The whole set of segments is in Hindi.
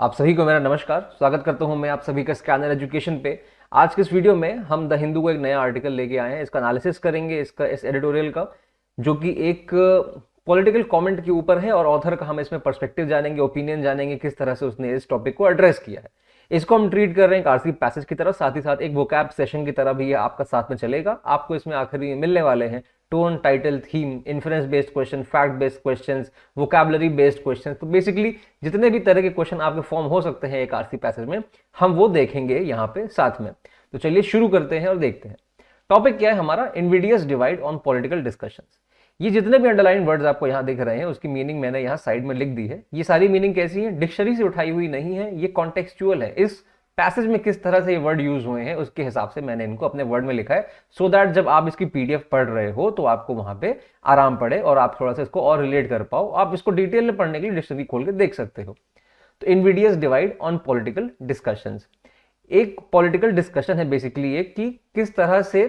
आप सभी को मेरा नमस्कार। स्वागत करता हूं मैं आप सभी का स्कैनर एजुकेशन पे। आज के इस वीडियो में हम द हिंदू को एक नया आर्टिकल लेके आए हैं। इसका एनालिसिस करेंगे, इस एडिटोरियल का, जो कि एक पॉलिटिकल कमेंट के ऊपर है और ऑथर का हम इसमें पर्सपेक्टिव जानेंगे, ओपिनियन जानेंगे, किस तरह से उसने इस टॉपिक को एड्रेस किया है। इसको हम ट्रीट कर रहे हैं एक आरसी पैसेज की तरह, साथ ही साथ एक वोकैब सेशन की तरह भी ये आपका साथ में चलेगा। आपको इसमें आखिरी मिलने वाले हैं tone, title, theme, inference based question, fact based questions, vocabulary based questions. तो बेसिकली जितने भी तरह के क्वेश्चन आपके फॉर्म हो सकते हैं एक आरसी पैसेज में, हम वो देखेंगे यहाँ पे साथ में। तो चलिए शुरू करते हैं और देखते हैं टॉपिक क्या है हमारा। इनविडियस डिवाइड ऑन पॉलिटिकल डिस्कशंस। ये जितने भी अंडरलाइन वर्ड्स आपको यहाँ दिख रहे हैं उसकी मीनिंग मैंने यहाँ साइड में लिख दी है। ये सारी मीनिंग कैसी है, डिक्शनरी से उठाई हुई नहीं है, ये कॉन्टेक्सचुअल है। इस पैसेज में किस तरह से ये वर्ड यूज हुए हैं उसके हिसाब से मैंने इनको अपने वर्ड में लिखा है, सो दैट जब आप इसकी पीडीएफ पढ़ रहे हो तो आपको वहां पे आराम पड़े और आप थोड़ा सा इसको और रिलेट कर पाओ। आप इसको डिटेल में पढ़ने के लिए डिक्शनरी खोल के देख सकते हो। तो इनविडियस डिवाइड ऑन पॉलिटिकल डिस्कशंस, एक पॉलिटिकल डिस्कशन है बेसिकली एक, कि किस तरह से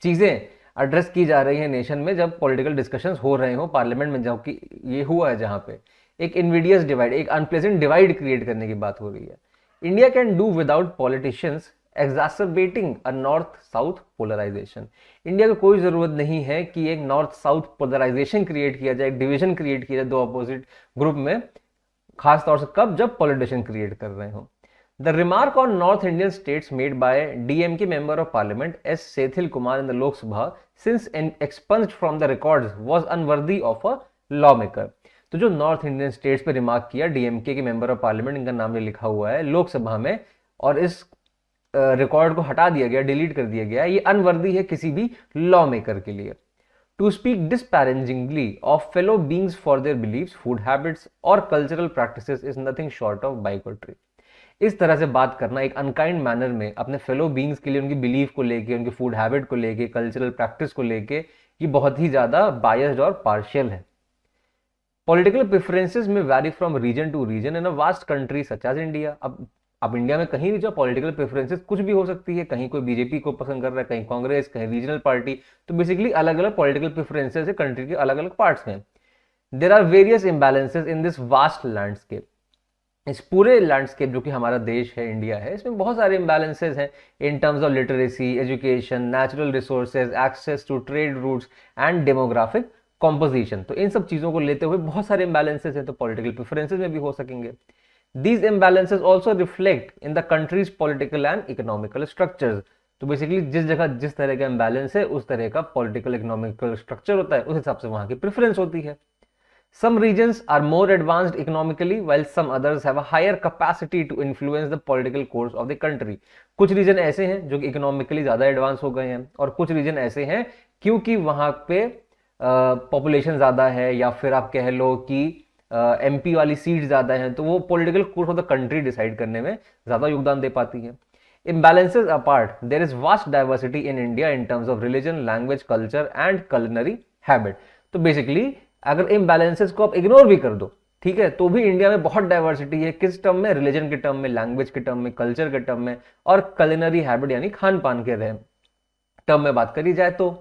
चीजें एड्रेस की जा रही है नेशन में जब पॉलिटिकल डिस्कशंस हो रहे हो पार्लियामेंट में, जबकि ये हुआ है जहां पे एक इनविडियस डिवाइड, एक अनप्लेजेंट डिवाइड क्रिएट करने की बात हो रही है। India can do without politicians exacerbating a north south polarization। India को कोई जरूरत नहीं है कि एक नॉर्थ साउथ पोलराइजेशन क्रिएट किया जाए, एक डिवीजन क्रिएट किया जाए दो अपोजिट ग्रुप में, खासतौर से कब, जब पॉलिटिशियन क्रिएट कर रहे हो। The remark on North Indian states made by DMK member of Parliament S. Sethil Kumar in the Lok Sabha since expunged from the records was unworthy of a lawmaker। तो जो नॉर्थ इंडियन स्टेट्स पे रिमार्क किया डीएमके के मेंबर ऑफ पार्लियामेंट, इनका नाम जो लिखा हुआ है लोकसभा में, और इस रिकॉर्ड को हटा दिया गया, डिलीट कर दिया गया, ये अनवर्दी है किसी भी लॉ मेकर के लिए। To speak disparagingly of fellow beings for their beliefs, food habits और cultural practices is nothing short of bigotry. इस तरह से बात करना एक अनकाइंड मैनर में अपने फेलो बींग्स के लिए, उनकी बिलीफ को लेके, उनकी फूड हैबिट को लेके, कल्चरल प्रैक्टिस को लेके, ये बहुत ही ज्यादा बायस्ड और पार्शियल है। पॉलिटिकल प्रेफरेंसेस में vary from region to region in a vast country such as India. अब इंडिया में कहीं भी जो पॉलिटिकल प्रेफरेंसेस कुछ भी हो सकती है, कहीं कोई बीजेपी को पसंद कर रहा है, कहीं कांग्रेस, कहीं रीजनल पार्टी, तो बेसिकली अलग अलग पॉलिटिकल प्रेफरेंसेस है कंट्री के अलग अलग पार्ट्स में। There are various imbalances in this vast landscape. इस पूरे लैंडस्केप जो कि हमारा देश है, इंडिया है, इसमें बहुत सारे इम्बैलेंसेस हैं in terms of literacy, education, natural resources, access to trade routes and demographic composition. तो इन सब चीजों को लेते हुए बहुत सारे इम्बैलेंसेस हैं, तो पॉलिटिकल प्रेफरेंसेस में भी हो सकेंगे। These imbalances also reflect in the country's political and economical structures। तो बेसिकली जिस जगह जिस तरह का इम्बैलेंस है उस तरह का पॉलिटिकल इकोनॉमिकल स्ट्रक्चर होता है, उस हिसाब से वहां की प्रेफरेंस होती है। Some regions are more advanced economically while some others have a higher capacity to influence the political course of the country। कुछ रीजन ऐसे हैं जो कि इकोनॉमिकली ज्यादा एडवांस हो गए हैं, और कुछ रीजन ऐसे हैं क्योंकि वहां पे पॉपुलेशन ज्यादा है, या फिर आप कह लो कि एमपी वाली सीट ज्यादा है, तो वो political course of the country decide करने में ज्यादा योगदान दे पाती है। Imbalances apart, there is vast diversity in India in terms of religion, language, culture and culinary habit. तो बेसिकली अगर इम्बैलेंसेस को आप इग्नोर भी कर दो, ठीक है, तो भी इंडिया में बहुत डाइवर्सिटी है। किस टर्म में? रिलीजन के टर्म में, लैंग्वेज के टर्म में, कल्चर के टर्म में, और culinary हैबिट यानी खान पान के टर्म में बात करी जाए तो।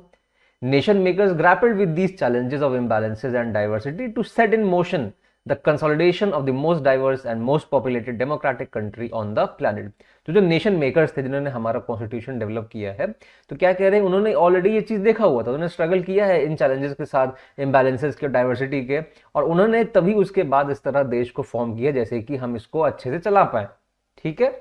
Nation makers grappled with these challenges of imbalances and diversity to set in motion the consolidation of the most diverse and most populated democratic country on the planet। तो जो नेशन मेकर्स थे जिन्होंने हमारा कॉन्स्टिट्यूशन डेवलप किया है, तो क्या कह रहे हैं, उन्होंने ऑलरेडी ये चीज देखा हुआ था, उन्होंने स्ट्रगल किया है इन चैलेंजेस के साथ, इम्बैलेंसेस के, डाइवर्सिटी के, और उन्होंने तभी उसके बाद इस तरह देश को फॉर्म किया जैसे कि हम इसको अच्छे से चला पाए। ठीक है,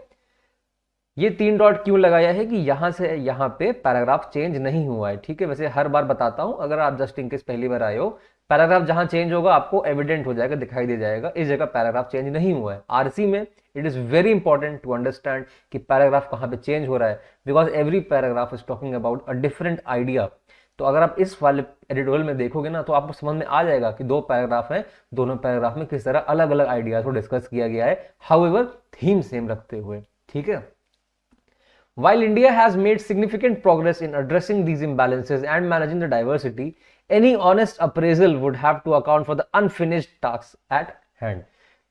ये 3 डॉट क्यों लगाया है कि यहां से यहां पे पैराग्राफ चेंज नहीं हुआ है। ठीक है, वैसे हर बार बताता हूं, अगर आप जस्ट इन केस पहली बार आए हो, पैराग्राफ जहां चेंज होगा आपको एविडेंट हो जाएगा, दिखाई दे जाएगा। इस जगह पैराग्राफ चेंज नहीं हुआ है। आरसी में it is very important to understand कि पैराग्राफ कहां पे चेंज हो रहा है, because every paragraph is talking about a different idea. तो अगर आप इस वाले एडिटोरियल में देखोगे ना, तो आपको समझ में आ जाएगा कि 2 पैराग्राफ हैं, दोनों पैराग्राफ में किस तरह अलग अलग आइडियाज को डिस्कस किया गया है, हाउएवर थीम सेम रखते हुए। ठीक है, while India has made significant progress in addressing these imbalances and managing the diversity, any honest appraisal would have to account for the unfinished tasks at hand।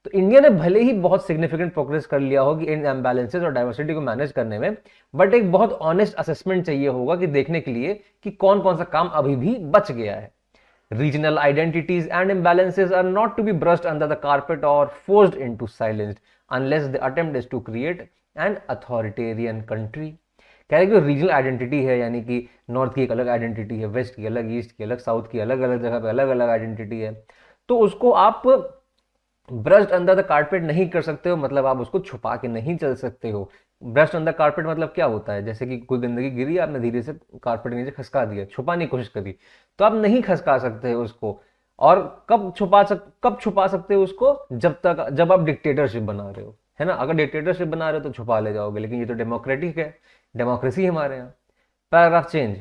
तो इंडिया ने भले ही बहुत सिग्निफिकेंट प्रोग्रेस कर लिया हो कि इन इम्बैलेंसेस और डाइवर्सिटी को मैनेज करने में, बट एक बहुत ऑनेस्ट असेसमेंट चाहिए होगा कि देखने के लिए कि कौन कौन सा काम अभी भी बच गया है। Regional identities and imbalances are not to be brushed under the carpet or forced into silence unless the attempt is to create an authoritarian country. कह रहे कि रीजनल आइडेंटिटी है, यानी कि नॉर्थ की एक अलग आइडेंटिटी है, वेस्ट की अलग, ईस्ट की अलग, साउथ की अलग अलग जगह पे अलग अलग आइडेंटिटी है, तो उसको आप ब्रश्ड अंडर द कारपेट नहीं कर सकते हो, मतलब आप उसको छुपा के नहीं चल सकते हो। ब्रश्ड अंडर कारपेट मतलब क्या होता है, जैसे कि कोई गंदगी गिरी, आपने धीरे से कारपेट के नीचे खसका दिया, छुपाने की कोशिश करी, तो आप नहीं खसका सकते हो उसको। और कब छुपा सकते हो उसको, जब आप डिक्टेटरशिप बना रहे हो, है ना। अगर डिक्टेटरशिप बना रहे हो तो छुपा ले जाओगे, लेकिन ये तो डेमोक्रेटिक है, डेमोक्रेसी हमारे यहाँ। Paragraph change.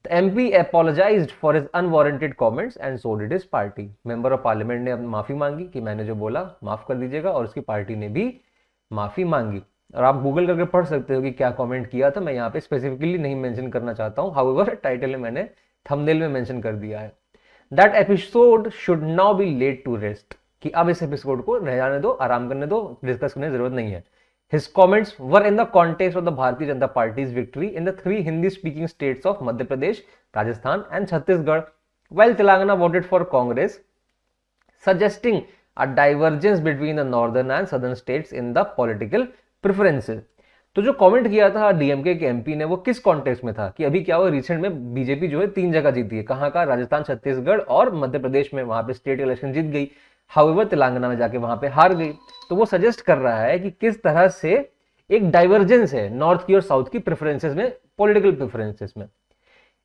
The MP apologized for his unwarranted comments and so did his party. Member of parliament ने माफी मांगी कि मैंने जो बोला माफ कर दीजिएगा, और उसकी पार्टी ने भी माफी मांगी। और आप गूगल करके पढ़ सकते हो कि क्या कमेंट किया था, मैं यहाँ पे स्पेसिफिकली नहीं मेंशन करना चाहता हूँ, हाउएवर टाइटल में मैंने थंबनेल में मेंशन कर दिया है। That episode should now be laid to rest, कि अब इस एपिसोड को रह जाने दो, आराम करने दो, डिस्कस करने की जरूरत नहीं है। His comments were in the context of the Bharatiya Janata Party's victory in the 3 Hindi-speaking states of Madhya Pradesh, Rajasthan and Chhattisgarh, while Telangana voted for Congress, suggesting a divergence between the northern and southern states in the political preferences. तो जो कमेंट किया था डीएमके के एमपी ने, वो किस कॉन्टेक्स्ट में था कि अभी क्या हुआ, रिसेंट में बीजेपी जो है 3 जगह जीती है, कहाँ का, राजस्थान, छत्तीसगढ़ और मध्य प्रदेश में, वहां पे स्टेट इलेक्शन जीत गई। हाउएवर तेलंगाना में जाके वहां पे हार गई। तो वो सजेस्ट कर रहा है कि किस तरह से एक डाइवर्जेंस है नॉर्थ की और साउथ की प्रेफरेंसेस में, पॉलिटिकल प्रेफरेंसेस में।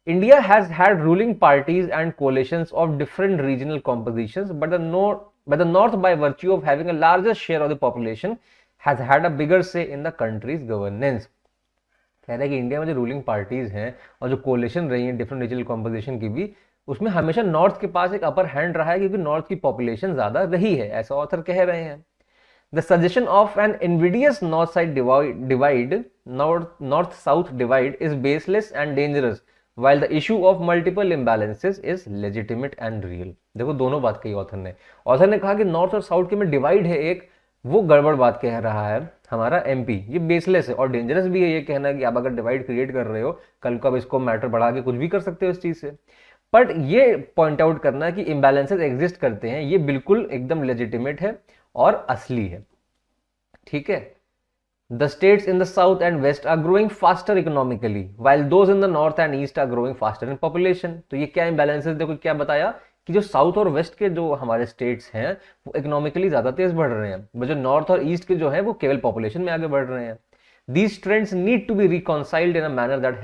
India has had ruling parties and coalitions of different regional compositions, but the north by virtue of having a larger share of the population has had a bigger say in the countries governance. कह रहे हैं कि इंडिया में जो रूलिंग पार्टीज हैं और जो कोलिशन रही है डिफरेंट रीजनल कॉम्पोजिशन की भी, उसमें हमेशा नॉर्थ के पास एक अपर हैंड रहा है, क्योंकि नॉर्थ की पॉपुलेशन ज्यादा रही है, ऐसा ऑथर कह रहे हैं। The suggestion of an invidious north side divide, north south divide is baseless and dangerous, while the issue of multiple imbalances is legitimate and real. देखो दोनों बात कही ऑथर ने। ऑथर ने कहा कि नॉर्थ और साउथ के में डिवाइड है एक, वो गड़बड़ बात कह रहा है हमारा एमपी, ये बेसलेस है और डेंजरस भी है ये कहना कि आप अगर डिवाइड क्रिएट कर रहे हो, कल को अब इसको मैटर बढ़ा के कुछ भी कर सकते हो इस चीज से। बट ये पॉइंट आउट करना कि इम्बैलेंसेस एग्जिस्ट करते हैं, ये बिल्कुल एकदम लेजिटिमेट है और असली है, ठीक है। The states in the south and west are growing faster economically, while those in the north and east are growing faster in population. तो ये क्या imbalances, देखो क्या बताया कि जो साउथ और वेस्ट के जो हमारे स्टेट्स हैं वो इकोनॉमिकली ज्यादा तेज बढ़ रहे हैं, जो नॉर्थ और ईस्ट के जो है वो केवल पॉपुलेशन में आगे बढ़ रहे हैं। These trends need to be reconciled in a manner that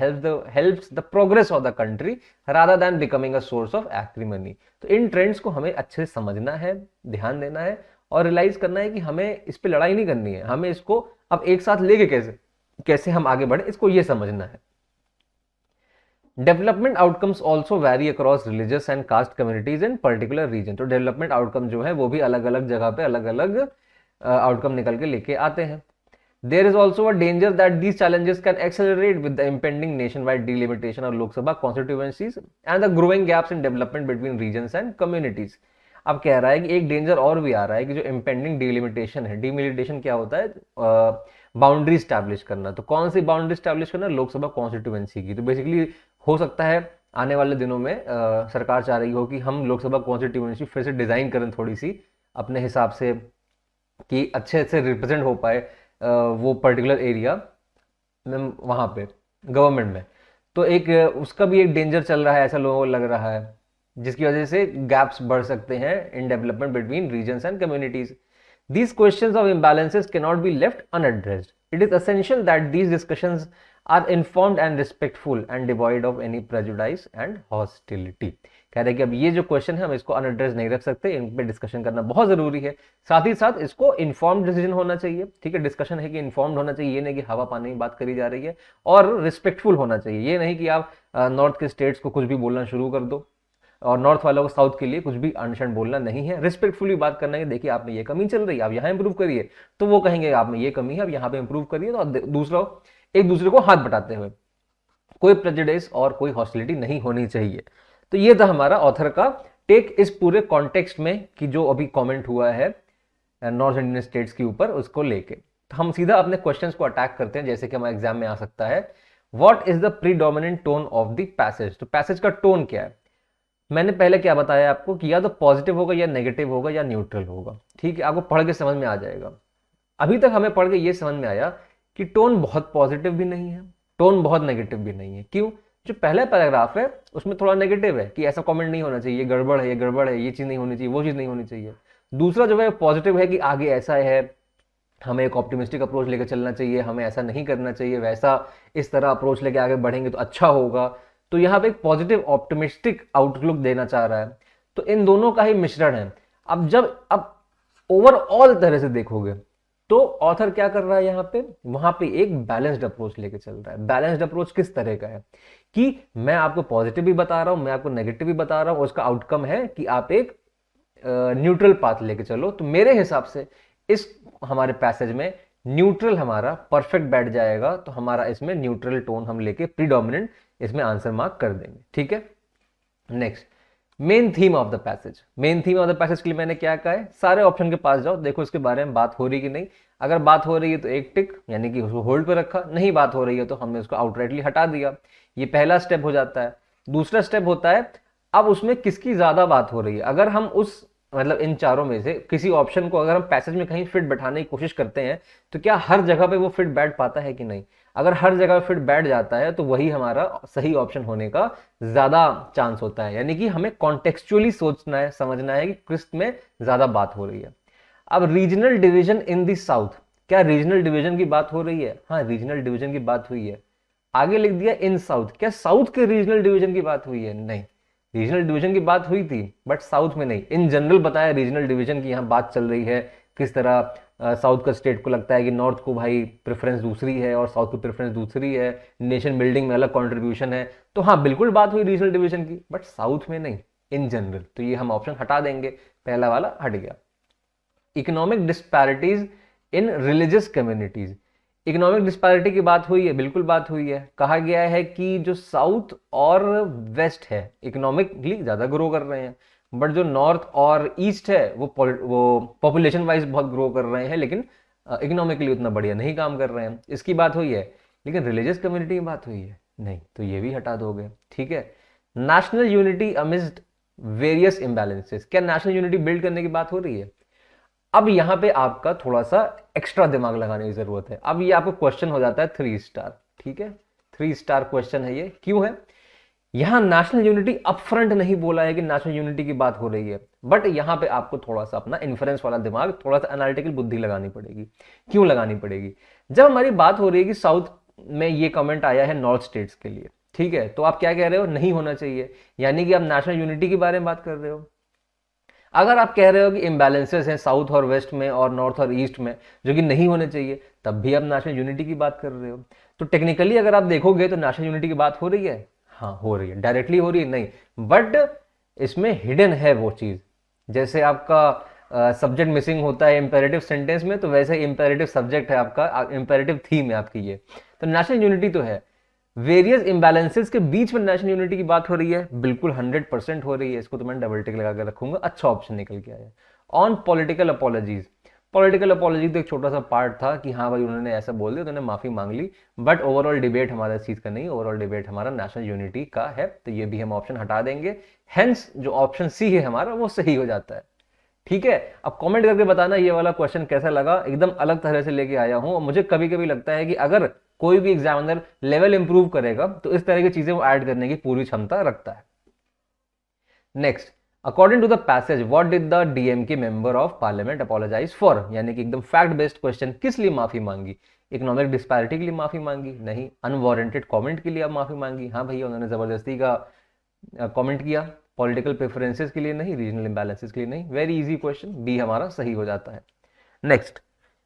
helps the progress of the country rather than becoming a source of acrimony. तो इन ट्रेंड्स को हमें अच्छे से समझना है, ध्यान देना है और रियलाइज करना है कि हमें इस पे लड़ाई नहीं करनी है, हमें इसको अब एक साथ लेके कैसे हम आगे बढ़े, इसको ये समझना है। Development outcomes also vary across religious and caste communities in particular region. तो डेवलपमेंट आउटकम जो है वो भी अलग अलग जगह पे अलग अलग आउटकम निकल के लेके आते हैं। There is also a danger that these challenges can accelerate with the impending nationwide delimitation of Lok Sabha constituencies and the growing gaps in development between regions and communities. अब कह रहा है कि एक डेंजर और भी आ रहा है कि जो इम्पेंडिंग डिलिमिटेशन है, डिमिलिटेशन क्या होता है, बाउंड्री स्टैब्लिश करना। तो कौन सी बाउंड्री स्टैब्लिश करना, लोकसभा कॉन्स्टिट्यूएंसी की। तो बेसिकली हो सकता है आने वाले दिनों में सरकार चाह रही हो कि हम लोकसभा कॉन्स्टिट्यूएंसी फिर से डिजाइन करें थोड़ी सी अपने हिसाब से, कि अच्छे से रिप्रेजेंट हो पाए वो पर्टिकुलर एरिया में वहां पे गवर्नमेंट में। तो एक उसका भी एक डेंजर चल रहा है, ऐसा लोगों को लग रहा है, जिसकी वजह से गैप्स बढ़ सकते हैं in development between regions and communities. These questions of imbalances can not be left unaddressed. It is essential that these discussions are informed and respectful and devoid of any prejudice and hostility. कह रहे हैं कि अब ये जो क्वेश्चन है हम इसको अनएड्रेस नहीं रख सकते, इन पे डिस्कशन करना बहुत जरूरी है। साथ ही साथ इसको इन्फॉर्म्ड डिसीजन होना चाहिए, ठीक है। डिस्कशन है कि इन्फॉर्म्ड होना चाहिए, ये नहीं कि हवा पानी की बात करी जा रही है, और रिस्पेक्टफुल होना चाहिए। ये नहीं कि आप नॉर्थ के स्टेट्स को कुछ भी बोलना शुरू कर दो और नॉर्थ वालों को साउथ के लिए कुछ भी अनशन बोलना नहीं है। रिस्पेक्टफुली बात करना है, देखिए आप में ये कमी चल रही है, आप यहाँ इंप्रूव करिए, तो वो कहेंगे आप में ये कमी है, अब यहाँ पे इंप्रूव करिए। तो दूसरा एक दूसरे को हाथ बटाते हुए, कोई प्रेजुडिस और कोई हॉस्टिलिटी नहीं होनी चाहिए। तो ये था हमारा ऑथर का टेक इस पूरे कॉन्टेक्स्ट में कि जो अभी कमेंट हुआ है नॉर्थ इंडियन स्टेट्स के ऊपर, उसको लेके। तो हम सीधा अपने क्वेश्चंस को अटैक करते हैं, जैसे कि हमारे एग्जाम में आ सकता है। What is the predominant tone of the passage. तो पैसेज का टोन क्या है। मैंने पहले क्या बताया आपको कि या तो पॉजिटिव होगा या नेगेटिव होगा या न्यूट्रल होगा। ठीक है, आपको पढ़ के समझ में आ जाएगा। अभी तक हमें पढ़ के ये समझ में आया कि टोन बहुत पॉजिटिव भी नहीं है, टोन बहुत नेगेटिव भी नहीं है। क्यों? जो पहला पैराग्राफ है उसमें थोड़ा नेगेटिव है कि ऐसा कमेंट नहीं होना चाहिए, ये गड़बड़ है, ये गड़बड़ है, ये चीज़ नहीं होनी चाहिए, वो चीज़ नहीं होनी चाहिए। दूसरा जो है पॉजिटिव है कि आगे ऐसा है, हमें एक ऑप्टिमिस्टिक अप्रोच लेकर चलना चाहिए, हमें ऐसा नहीं करना चाहिए, वैसा इस तरह अप्रोच लेके आगे बढ़ेंगे तो अच्छा होगा। तो यहाँ पे एक पॉजिटिव ऑप्टिमिस्टिक आउटलुक देना चाह रहा है। तो इन दोनों का ही मिश्रण है। अब ओवरऑल तरह से देखोगे तो ऑथर क्या कर रहा है यहाँ पे, वहां पे एक बैलेंस्ड अप्रोच लेके चल रहा है। बैलेंस्ड अप्रोच किस तरह का है कि मैं आपको पॉजिटिव भी बता रहा हूं, मैं आपको नेगेटिव भी बता रहा हूं, उसका आउटकम है कि आप एक न्यूट्रल पाथ लेके चलो। तो मेरे हिसाब से इस हमारे पैसेज में न्यूट्रल हमारा परफेक्ट बैठ जाएगा। तो हमारा इसमें न्यूट्रल टोन हम लेके प्रीडोमिनेंट इसमें आंसर मार्क कर देंगे। ठीक है, next main theme of the passage. Main theme of the passage के लिए मैंने क्या कहा है, सारे ऑप्शन के पास जाओ, देखो इसके बारे में बात हो रही कि नहीं। अगर बात हो रही है तो एक टिक, यानी कि उसको होल्ड पे रखा। नहीं बात हो रही है तो हमने उसको आउटराइटली हटा दिया। ये पहला स्टेप हो जाता है। दूसरा स्टेप होता है अब उसमें किसकी ज्यादा बात हो रही है। अगर हम उस मतलब इन चारों में से किसी ऑप्शन को अगर हम पैसेज में कहीं फिट बैठाने की कोशिश करते हैं तो क्या हर जगह पे वो फिट बैठ पाता है कि नहीं। अगर हर जगह फिट बैठ जाता है तो वही हमारा सही ऑप्शन होने का ज्यादा चांस होता है। यानी कि हमें कॉन्टेक्चुअली सोचना है, समझना है कि किस में ज्यादा बात हो रही है। अब regional division in the south, क्या रीजनल डिवीजन की बात हो रही है? हाँ, रीजनल डिवीजन की बात हुई है। आगे लिख दिया इन साउथ, क्या साउथ के रीजनल डिवीजन की बात हुई है? नहीं, रीजनल डिवीजन की बात हुई थी बट साउथ में नहीं। इन जनरल बताया रीजनल डिवीजन की यहाँ बात चल रही है, किस तरह साउथ का स्टेट को लगता है कि नॉर्थ को भाई प्रेफरेंस दूसरी है और साउथ को प्रेफरेंस दूसरी है, नेशन बिल्डिंग में अलग कंट्रीब्यूशन है। तो हाँ, बिल्कुल बात हुई रीजनल डिवीजन की बट साउथ में नहीं, इन जनरल। तो ये हम ऑप्शन हटा देंगे, पहला वाला हट गया। इकोनॉमिक डिस्पैरिटीज इन रिलीजियस कम्युनिटीज, इकोनॉमिक डिस्पैरिटी की बात हुई है, बिल्कुल बात हुई है। कहा गया है कि जो साउथ और वेस्ट है इकोनॉमिकली ज्यादा ग्रो कर रहे हैं, बट जो नॉर्थ और ईस्ट है वो पॉपुलेशन वाइज बहुत ग्रो कर रहे हैं, लेकिन इकोनॉमिकली उतना बढ़िया नहीं काम कर रहे हैं। इसकी बात हुई है। लेकिन रिलीजियस कम्युनिटी की बात हुई है नहीं, तो ये भी हटा दोगे। ठीक है, national unity amidst various imbalances, क्या नेशनल यूनिटी बिल्ड करने की बात हो रही है? अब यहां पे आपका थोड़ा सा एक्स्ट्रा दिमाग लगाने की जरूरत है। अब ये आपको क्वेश्चन हो जाता है 3 स्टार। ठीक है, 3 स्टार क्वेश्चन है ये। क्यों है? यहां नेशनल यूनिटी अपफ्रंट नहीं बोला है कि नेशनल यूनिटी की बात हो रही है, बट यहां पे आपको थोड़ा सा अपना इन्फ्रेंस वाला दिमाग, थोड़ा सा एनालिटिकल बुद्धि लगानी पड़ेगी। क्यों लगानी पड़ेगी? जब हमारी बात हो रही है कि साउथ में ये कमेंट आया है नॉर्थ स्टेट्स के लिए, ठीक है, तो आप क्या कह रहे हो? नहीं होना चाहिए, यानी कि आप नेशनल यूनिटी के बारे में बात कर रहे हो। अगर आप कह रहे हो कि इम्बैलेंसेस हैं साउथ और वेस्ट में और नॉर्थ और ईस्ट में जो कि नहीं होने चाहिए, तब भी आप नेशनल यूनिटी की बात कर रहे हो। तो टेक्निकली अगर आप देखोगे तो नेशनल यूनिटी की बात हो रही है, हाँ हो रही है। डायरेक्टली हो रही है नहीं, बट इसमें हिडन है वो चीज। जैसे आपका सब्जेक्ट मिसिंग होता है इंपेरेटिव सेंटेंस में, तो वैसे इंपेरेटिव सब्जेक्ट है आपका, इंपेरेटिव थीम है आपकी ये। तो नेशनल यूनिटी तो है। वेरियस इम्बैलेंसेस के बीच में नेशनल यूनिटी की बात हो रही है, बिल्कुल 100% हो रही है। इसको तो मैं डबल टिक लगा कर रखूंगा, अच्छा ऑप्शन निकल के आया। On political apologies, political apology तो एक छोटा सा पार्ट था कि हाँ भाई उन्होंने ऐसा बोल दिया, उन्होंने माफी मांग ली, बट ओवरऑल डिबेट हमारा इस चीज का नहीं, ओवरऑल डिबेट हमारा नेशनल यूनिटी का है। तो ये भी हम ऑप्शन हटा देंगे। हेंस जो ऑप्शन सी है हमारा वो सही हो जाता है। ठीक है, अब कमेंट करके बताना ये वाला क्वेश्चन कैसा लगा। एकदम अलग तरह से लेके आया हूं और मुझे कभी कभी लगता है कि अगर कोई भी एग्जामिनर लेवल इंप्रूव करेगा तो इस तरह की चीजें वो ऐड करने की पूरी क्षमता रखता है। Next, according to the passage what did the DMK member of parliament apologize for, यानी कि एकदम फैक्ट बेस्ड क्वेश्चन। किस लिए माफी मांगी? इकोनॉमिक डिस्पैरिटी के लिए माफी मांगी? नहीं। अनवारंटेड कमेंट के लिए आप माफी मांगी? हाँ भैया, उन्होंने जबरदस्ती का कमेंट किया। पॉलिटिकल प्रेफरेंसेस के लिए नहीं, रीजनल इंबैलेंसेस के लिए नहीं। वेरी इजी क्वेश्चन, बी हमारा सही हो जाता है। Next,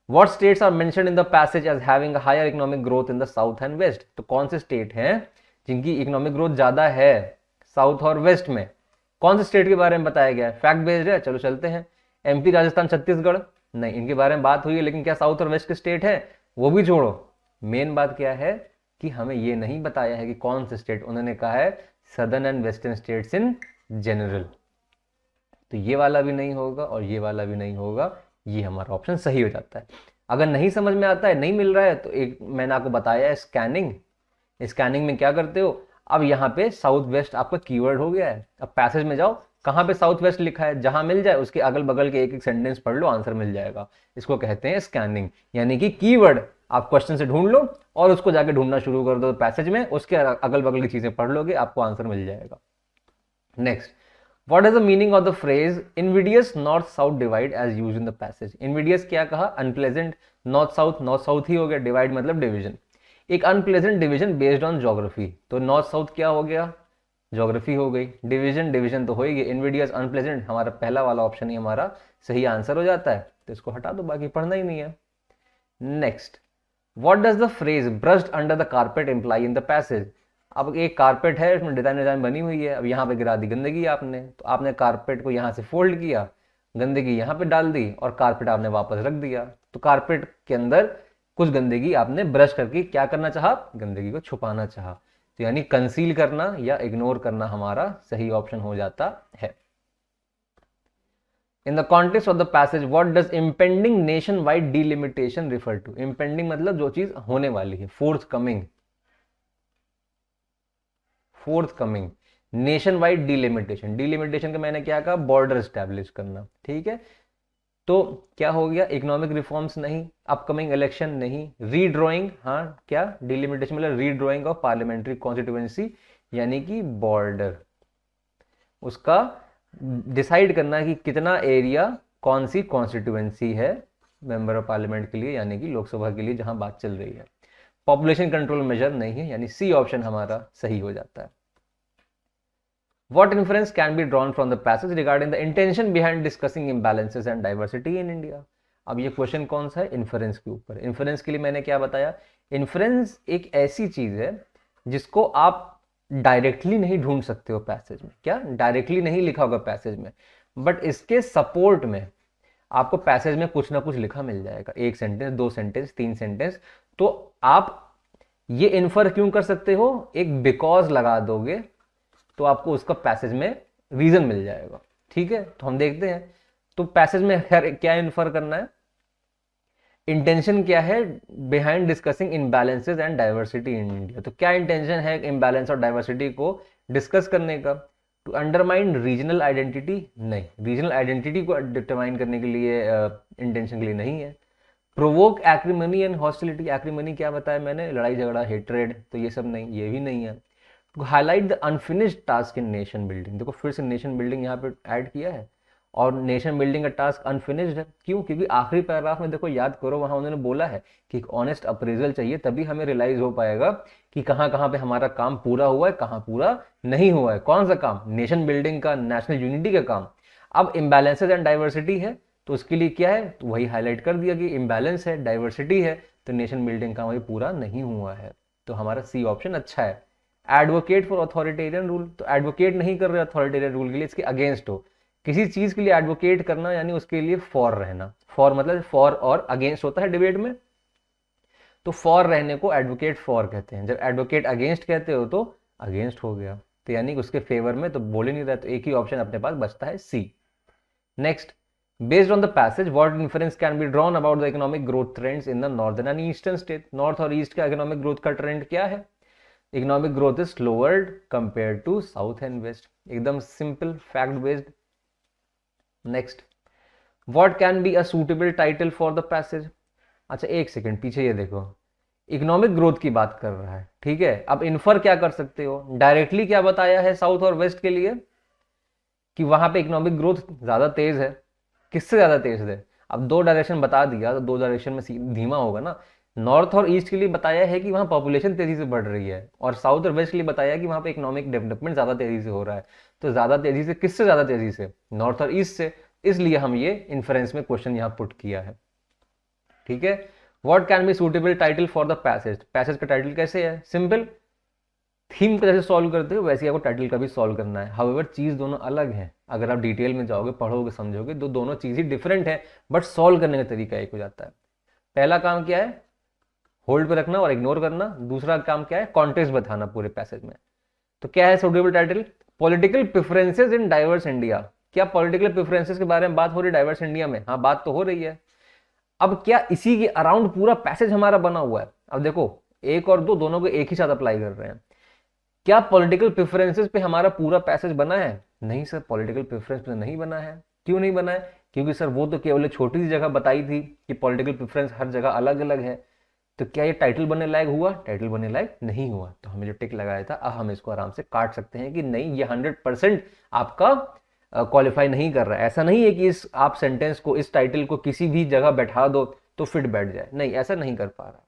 What states are mentioned in the passage as having a higher economic growth in the south and west? तो कौन से स्टेट हैं जिनकी इकोनॉमिक ग्रोथ ज्यादा है साउथ और वेस्ट में? कौन से स्टेट के बारे में बताया गया है? फैक्ट बेस्ड है, चलो चलते हैं। एमपी, राजस्थान, छत्तीसगढ़? नहीं, इनके बारे में बात हुई है, लेकिन क्या साउथ और वेस्ट के स्टेट है? वो भी छोड़ो। मेन बात क्या है कि हमें ये नहीं बताया है कि कौन से स्टेट। उन्होंने कहा है southern and western states in general. तो ये वाला भी नहीं होगा और ये वाला भी नहीं होगा, ये हमारा ऑप्शन सही हो जाता है। अगर नहीं समझ में आता है, नहीं मिल रहा है, तो एक मैंने आपको बताया है स्कैनिंग। स्कैनिंग में क्या करते हो, अब यहाँ पे साउथ वेस्ट आपका कीवर्ड हो गया है। अब पैसेज में जाओ, कहाँ पे साउथ वेस्ट लिखा है, जहां मिल जाए उसके अगल बगल के एक एक सेंटेंस पढ़ लो, आंसर मिल जाएगा। इसको कहते हैं स्कैनिंग, यानी कि कीवर्ड आप क्वेश्चन से ढूंढ लो और उसको जाके ढूंढना शुरू कर दो पैसेज में, उसके अगल बगल की चीजें पढ़ लोगे, आपको आंसर मिल जाएगा। Next, what is the meaning of the phrase invidious north south divide as used in the passage? invidious क्या कहा, unpleasant, north south ही हो गया, divide मतलब division, एक unpleasant division based on geography, तो north south क्या हो गया, ज्योग्राफी हो गई, डिवीजन तो हो ही गई, invidious unpleasant हमारा पहला वाला ऑप्शन ही हमारा सही आंसर हो जाता है, तो इसको हटा दो, बाकी पढ़ना ही नहीं है। Next, what does the phrase brushed under the carpet imply in the passage? अब एक कारपेट है, उसमें डिजाइन बनी हुई है, अब यहाँ पे गिरा दी गंदगी आपने, तो आपने कारपेट को यहाँ से फोल्ड किया, गंदगी यहाँ पे डाल दी और कारपेट आपने वापस रख दिया, तो कारपेट के अंदर कुछ गंदगी आपने ब्रश करके क्या करना चाहा, गंदगी को छुपाना चाहा, तो यानी कंसील करना या इग्नोर करना हमारा सही ऑप्शन हो जाता है। In the context of the passage, what does impending nationwide delimitation refer to? Impending मतलब जो चीज होने वाली है, forthcoming, नेशन वाइड डिलिमिटेशन का मैंने क्या कहा, बॉर्डर स्टैब्लिश करना, ठीक है। तो क्या हो गया, इकोनॉमिक रिफॉर्म्स नहीं, अपकमिंग इलेक्शन नहीं, रीड्रॉइंग, हाँ क्या, डिलिमिटेशन मतलब रीड्रॉइंग ऑफ पार्लियामेंट्री कॉन्स्टिट्यूएंसी, यानी कि बॉर्डर, उसका डिसाइड करना कि कितना एरिया कौन सी कॉन्स्टिट्यूएंसी है मेंबर ऑफ पार्लियामेंट के लिए, यानी कि लोकसभा के लिए जहां बात चल रही है। पॉपुलेशन कंट्रोल मेजर नहीं है, यानी सी ऑप्शन हमारा सही हो जाता है। What inference can be drawn from the passage regarding the intention behind discussing imbalances and diversity in India? अब ये क्वेश्चन कौन सा है, इन्फ्रेंस के ऊपर। इन्फ्रेंस के लिए मैंने क्या बताया, इन्फ्रेंस एक ऐसी चीज है जिसको आप डायरेक्टली नहीं ढूंढ सकते हो पैसेज में, क्या डायरेक्टली नहीं लिखा होगा पैसेज में, बट इसके सपोर्ट में आपको पैसेज में कुछ ना कुछ लिखा मिल जाएगा, एक सेंटेंस, दो सेंटेंस, तीन सेंटेंस, तो आप ये इन्फर क्यों कर सकते हो, एक बिकॉज लगा दोगे तो आपको उसका पैसेज में रीजन मिल जाएगा, ठीक है। तो हम देखते हैं, तो पैसेज में खैर क्या इन्फर करना है, इंटेंशन क्या है behind discussing imbalances and diversity in India, तो क्या इंटेंशन है इम्बैलेंस और डाइवर्सिटी को डिस्कस करने का, टू अंडरमाइन रीजनल आइडेंटिटी, नहीं, रीजनल आइडेंटिटी को डिटरमाइन करने के लिए इंटेंशन के लिए नहीं है। प्रोवोक एक्रीमनी एंड हॉस्टिलिटी, एक्रीमनी क्या बताया मैंने, लड़ाई झगड़ा, हेट्रेड, तो ये सब नहीं, ये भी नहीं है। Highlight the unfinished task in nation building, देखो फिर से नेशन बिल्डिंग यहाँ पे ऐड किया है, और नेशन बिल्डिंग का टास्क अनफिनिश्ड है, क्यों, क्योंकि आखिरी पैराग्राफ में देखो, याद करो, वहां उन्होंने बोला है कि एक ऑनेस्ट अप्रेजल चाहिए, तभी हमें रियलाइज हो पाएगा कि कहाँ कहाँ पे हमारा काम पूरा हुआ है, कहाँ पूरा नहीं हुआ है। कौन सा काम, नेशन बिल्डिंग का, नेशनल यूनिटी का काम। अब इम्बैलेंसेज एंड डाइवर्सिटी है, तो उसके लिए क्या है, तो वही हाईलाइट कर दिया कि इम्बैलेंस है, डाइवर्सिटी है, तो नेशन बिल्डिंग का वही पूरा नहीं हुआ है, तो हमारा सी ऑप्शन अच्छा है। एडवोकेट फॉर अथॉरिटेरियन रूल, तो एडवोकेट नहीं कर रहे अथॉरिटेरियन रूल के लिए, इसके अगेंस्ट हो, किसी चीज के लिए एडवोकेट करना यानी उसके लिए फॉर रहना, फॉर मतलब फॉर और अगेंस्ट होता है डिबेट में, तो फॉर रहने को एडवोकेट फॉर कहते हैं, जब एडवोकेट अगेंस्ट कहते हो तो अगेंस्ट हो गया, तो यानी उसके फेवर में तो बोल ही नहीं रहा, तो एक ही ऑप्शन अपने पास बचता है C. Next, based on the passage what inference can be drawn about the economic growth trends in the northern and eastern state, north और ईस्ट का इकोनॉमिक ग्रोथ का ट्रेंड क्या है, economic growth is slower compare to south and west, एकदम simple fact based. Next, what can be a suitable title for the passage, अच्छा एक सेकेंड पीछे ये देखो, इकोनॉमिक ग्रोथ की बात कर रहा है, ठीक है। अब इन्फर क्या कर सकते हो, डायरेक्टली क्या बताया है साउथ और वेस्ट के लिए कि वहां पे इकोनॉमिक ग्रोथ ज्यादा तेज है, किससे ज्यादा तेज है, अब दो डायरेक्शन बता दिया तो दो डायरेक्शन में धीमा होगा ना। नॉर्थ और ईस्ट के लिए बताया है कि वहां पॉपुलेशन तेजी से बढ़ रही है, और साउथ और वेस्ट के लिए बताया है कि वहां पे इकोनॉमिक डेवलपमेंट ज्यादा तेजी से हो रहा है, तो ज्यादा तेजी से किससे ज्यादा तेजी से, नॉर्थ और ईस्ट से, इसलिए हम ये इन्फ्रेंस में क्वेश्चन यहाँ पुट किया है, ठीक है। What can B suitable title for the passage, passage का टाइटल कैसे है, सिंपल, थीम को जैसे सॉल्व करते हो वैसे आपको टाइटल का भी सॉल्व करना है, हाउएवर चीज दोनों अलग है, अगर आप डिटेल में जाओगे, पढ़ोगे, समझोगे, तो दोनों चीज ही डिफरेंट है, बट सॉल्व करने का तरीका एक हो जाता है। पहला काम क्या है, होल्ड पे रखना और इग्नोर करना, दूसरा काम क्या है, कॉन्टेक्स्ट बताना पूरे पैसेज में। तो क्या है suitable title, political preferences in diverse India, क्या पॉलिटिकल प्रेफरेंसेस के बारे में बात हो रही है डाइवर्स इंडिया में, हाँ बात तो हो रही है। अब क्या इसी के अराउंड पूरा पैसेज हमारा बना हुआ है, अब देखो एक और दो दोनों को एक ही साथ अप्लाई कर रहे हैं, क्या पॉलिटिकल प्रेफरेंसेस पे हमारा पूरा पैसेज बना है? नहीं सर, पॉलिटिकल प्रेफरेंस पे नहीं बना है। क्यों नहीं बना है? क्योंकि सर वो तो केवल एक छोटी सी जगह बताई थी कि पॉलिटिकल प्रेफरेंस हर जगह अलग अलग है। तो क्या ये टाइटल बनने लायक हुआ? टाइटल बनने लायक नहीं हुआ। तो हमें जो टिक लगाया था, अब हम इसको आराम से काट सकते हैं कि नहीं, ये 100% आपका क्वालिफाई नहीं कर रहा है। ऐसा नहीं है कि इस आप सेंटेंस को, इस टाइटल को किसी भी जगह बैठा दो तो फिट बैठ जाए, नहीं, ऐसा नहीं कर पा रहा।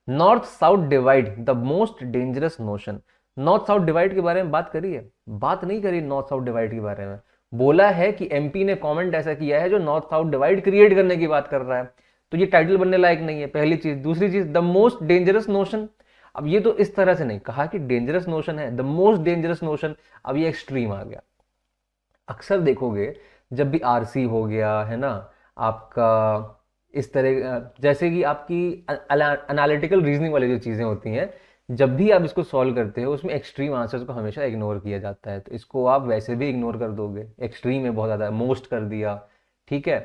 North south divide the most dangerous notion. North south divide के बारे में बात करी है? बात नहीं करी नॉर्थ साउथ डिवाइड के बारे में। बोला है कि एमपी ने कमेंट ऐसा किया है जो नॉर्थ साउथ डिवाइड क्रिएट करने की बात कर रहा है। तो ये टाइटल बनने लायक नहीं है, पहली चीज। दूसरी चीज, द मोस्ट डेंजरस नोशन। अब ये तो इस तरह से नहीं कहा कि डेंजरस नोशन है, द मोस्ट डेंजरस नोशन। अब ये एक्सट्रीम आ गया। अक्सर देखोगे जब भी आरसी हो गया है ना आपका, इस तरह जैसे कि आपकी एनालिटिकल रीजनिंग वाली जो चीज़ें होती हैं, जब भी आप इसको सॉल्व करते हो उसमें एक्सट्रीम आंसर्स को हमेशा इग्नोर किया जाता है। तो इसको आप वैसे भी इग्नोर कर दोगे, एक्सट्रीम में बहुत ज़्यादा मोस्ट कर दिया, ठीक है।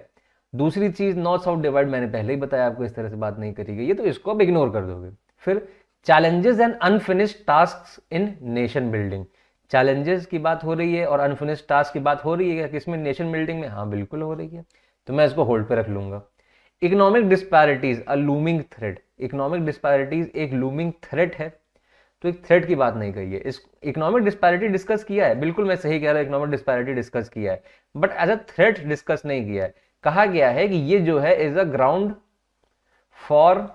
दूसरी चीज़, नॉर्थ साउथ डिवाइड, मैंने पहले ही बताया आपको, इस तरह से बात नहीं करी गई है, तो इसको आप इग्नोर कर दोगे। फिर challenges and unfinished task in nation building. Challenges की बात हो रही है और अनफिनिश्ड टास्क की बात हो रही है किसमें? नेशन बिल्डिंग में। हाँ बिल्कुल हो रही है, तो मैं इसको होल्ड पे रख लूंगा। इकोनॉमिक डिस्पैरिटीज अ लूमिंग थ्रेट। इकोनॉमिक डिस्पैरिटीज एक लूमिंग थ्रेट है, तो एक थ्रेट की बात नहीं कही है। इस इकोनॉमिक डिस्पैरिटी डिस्कस किया है, बिल्कुल मैं सही कह रहा हूं, इकोनॉमिक डिस्पैरिटी डिस्कस किया है, but as a threat discuss नहीं किया है। कहा गया है कि ये जो है is a ground for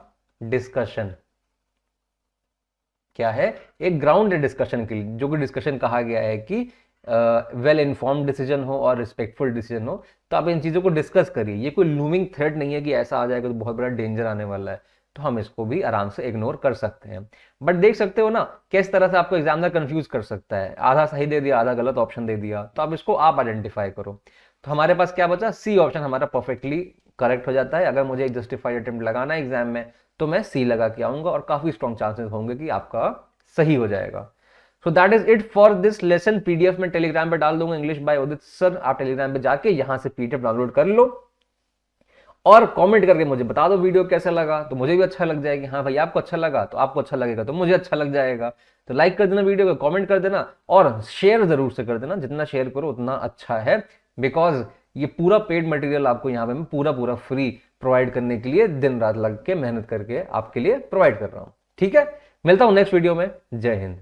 discussion. क्या है? एक ग्राउंड है डिस्कशन के लिए, जो कि डिस्कशन कहा गया है कि वेल इन्फॉर्म्ड डिसीजन हो और रिस्पेक्टफुल डिसीजन हो, तो आप इन चीज़ों को डिस्कस करिए। ये कोई लूमिंग थ्रेट नहीं है कि ऐसा आ जाएगा तो बहुत बड़ा डेंजर आने वाला है, तो हम इसको भी आराम से इग्नोर कर सकते हैं। बट देख सकते हो ना किस तरह से आपको एग्जामिनर कंफ्यूज कर सकता है, आधा सही दे दिया, आधा गलत ऑप्शन दे दिया, तो अब इसको आप आइडेंटिफाई करो। तो हमारे पास क्या बचा? सी ऑप्शन हमारा परफेक्टली करेक्ट हो जाता है। अगर मुझे एक जस्टिफाइड अटेम्प्ट लगाना है एग्जाम में तो मैं सी लगा के आऊंगा और काफी स्ट्रॉन्ग चांसेस होंगे कि आपका सही हो जाएगा। So that is it for this lesson. PDF में टेलीग्राम पे डाल दूंगा, इंग्लिश बाय उदित सर। आप टेलीग्राम पे जाके यहां से पीडीएफ डाउनलोड कर लो और कमेंट करके मुझे बता दो वीडियो कैसा लगा, तो मुझे भी अच्छा लग जाएगा। हाँ भाई आपको अच्छा लगा तो आपको अच्छा लगेगा तो मुझे अच्छा लग जाएगा। तो लाइक कर देना वीडियो को, कमेंट कर देना और शेयर जरूर से कर देना। जितना शेयर करो उतना अच्छा है, बिकॉज ये पूरा पेड मटेरियल आपको यहाँ पे मैं पूरा पूरा फ्री प्रोवाइड करने के लिए दिन रात लग के मेहनत करके आपके लिए प्रोवाइड कर रहा हूँ। ठीक है, मिलता हूं नेक्स्ट वीडियो में। जय हिंद।